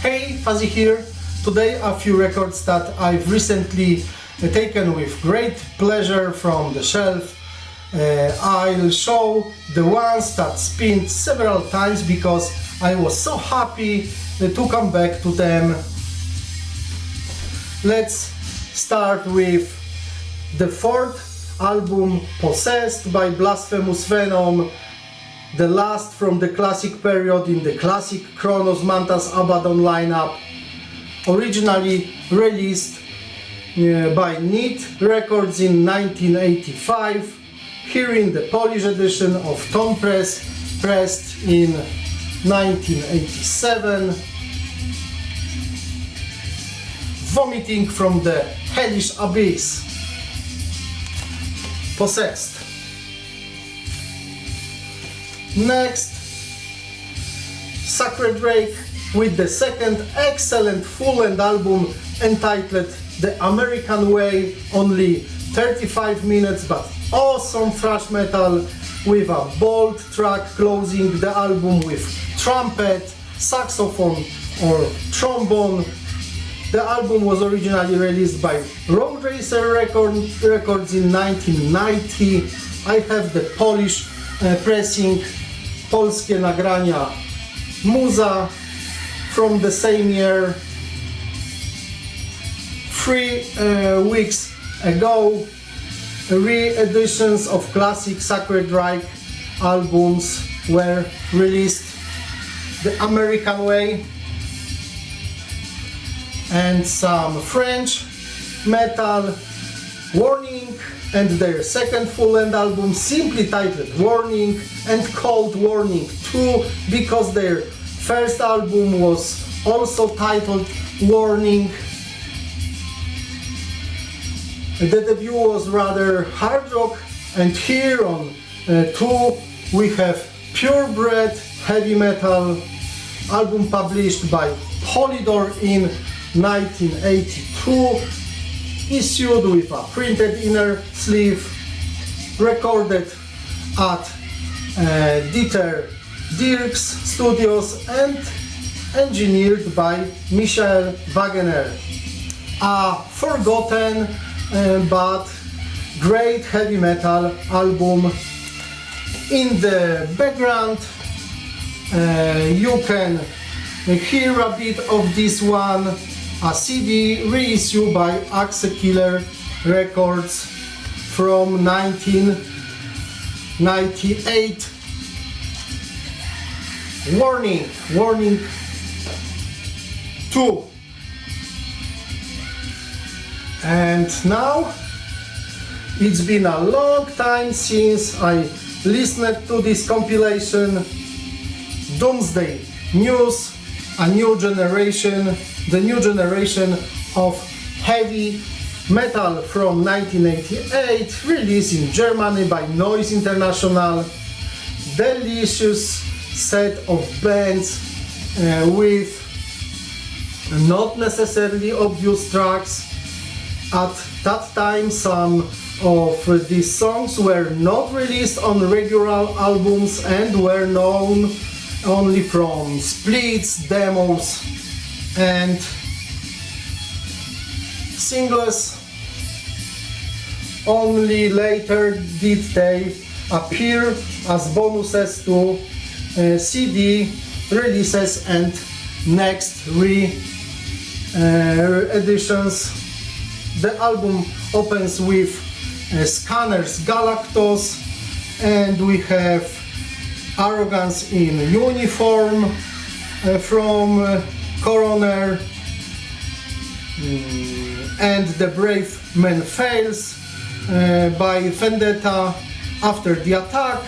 Hey, Fuzzy here. Today a few records that I've recently taken with great pleasure from the shelf. I'll show the ones that spun several times because I was so happy to come back to them. Let's start with the fourth album, Possessed by Blasphemous Venom, the last from the classic period in the classic Kronos Mantas Abaddon lineup, originally released by Need Records in 1985, here in the Polish edition of Tom Press, pressed in 1987. Vomiting from the Hellish Abyss, Possessed. Next, Sacred Reich with the second excellent full-length album entitled The American Way, only 35 minutes but awesome thrash metal with a bold track closing the album with trumpet, saxophone or trombone. The album was originally released by Road Racer Records in 1990. I have the Polish pressing, Polskie Nagrania Muza from the same year. 3 weeks ago, re-editions of classic Sacred Reich albums were released. The American Way and some French metal, Warning, and their second full-length album simply titled Warning and called Warning 2 because their first album was also titled Warning. The debut was rather hard rock, and here on 2 we have purebred heavy metal, album published by Polydor in 1982, issued with a printed inner sleeve, recorded at Dieter Dirks Studios and engineered by Michael Wagener. A forgotten but great heavy metal album. In the background you can hear a bit of this one, a CD reissue by Axe Killer Records from 1998. Warning 2. And now it's been a long time since I listened to this compilation. Doomsday News, a new generation, the new generation of heavy metal from 1988, released in Germany by Noise International. Delicious set of bands with not necessarily obvious tracks. At that time, some of these songs were not released on regular albums and were known only from splits, demos and singles. Only later did they appear as bonuses to CD releases and next re-editions. The album opens with Scanners Galactus, and we have Arrogance in Uniform from Coroner, and The Brave Man Fails by Vendetta, After the Attack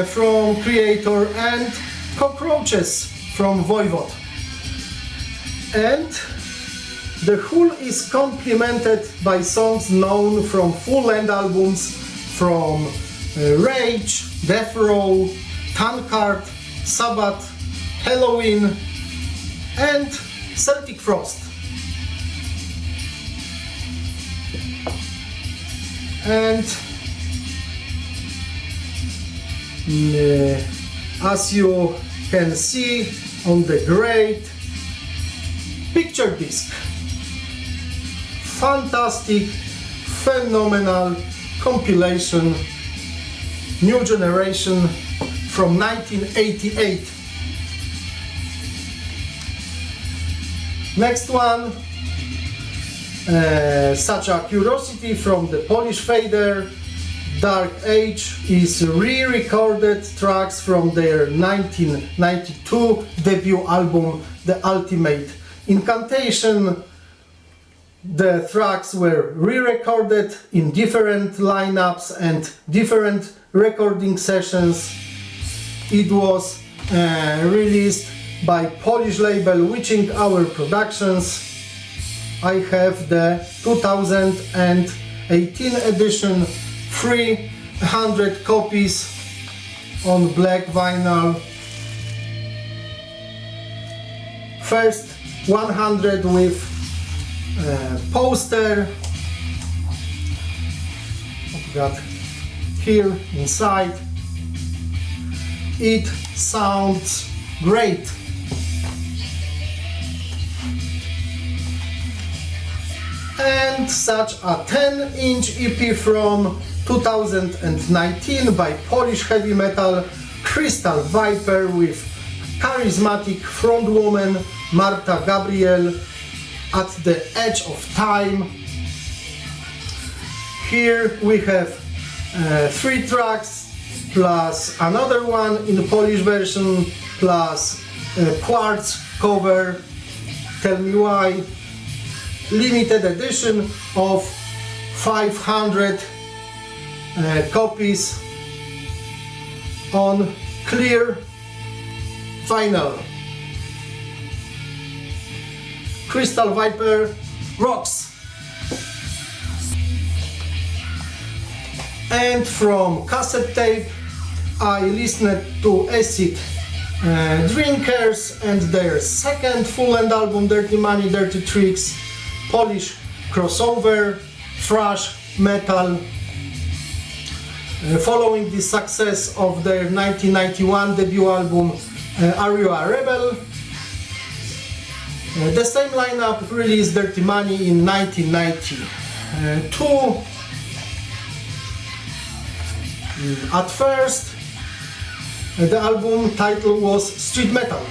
from Creator, and Cockroaches from Voivod. And the whole is complemented by songs known from full-length albums from REICH, Terrorl, Tankard, Sabbath, Halloween and Celtic Frost. And as you can see on the grade, picture disc. Fantastic, phenomenal compilation, new generation from 1988. Next one, such a curiosity from the Polish Vader. REICH is re-recorded tracks from their 1992 debut album, The Ultimate Incantation. The tracks were re-recorded in different lineups and different recording sessions. It was released by Polish label Witching Hour Productions. I have the 2018 edition, 300 copies on black vinyl. First 100 with poster. What we got here inside. It sounds great. And such a 10-inch EP from 2019 by Polish heavy metal Crystal Viper with charismatic frontwoman Marta Gabriel at the edge of time. Here we have 3 tracks plus another one in the Polish version plus quartz cover. Tell me why. Limited edition of 500 copies on clear vinyl. Crystal Viper rocks. And from cassette tape I listened to Acid Drinkers and their second full-length album Dirty Money, Dirty Tricks, Polish crossover, thrash metal. Following the success of their 1991 debut album Are You a Rebel? The same lineup released Dirty Money in 1992. At first, the album title was Street Metal.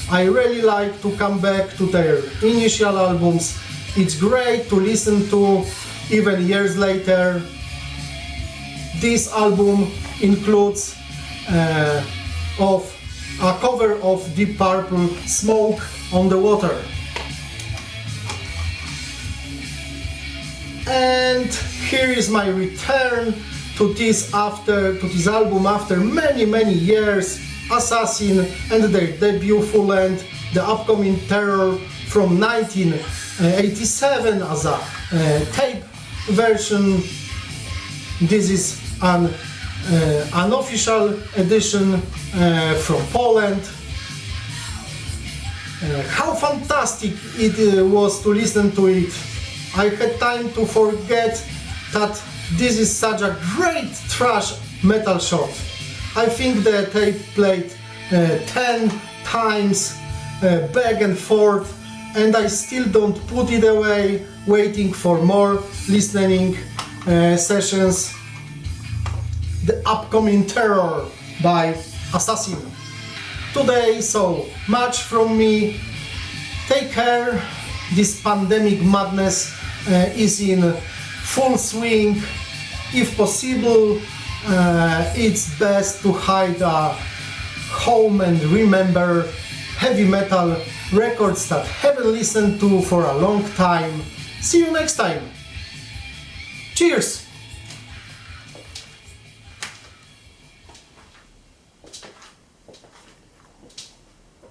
I really like to come back to their initial albums. It's great to listen to even years later. This album includes of a cover of Deep Purple, Smoke on the Water. And here is my return to this album after many years. Assassin and their debut full-length, the upcoming Terrorl from 1987 as a tape version. This is an unofficial edition from Poland. How fantastic it was to listen to it. I had time to forget that this is such a great thrash metal shot. I think the tape played 10 times back and forth, and I still don't put it away, waiting for more listening sessions. The upcoming Terrorl by Assassin. Today, so much from me. Take care. This pandemic madness is in full swing. If possible, it's best to hide home and remember heavy metal records that haven't listened to for a long time. See you next time. Cheers!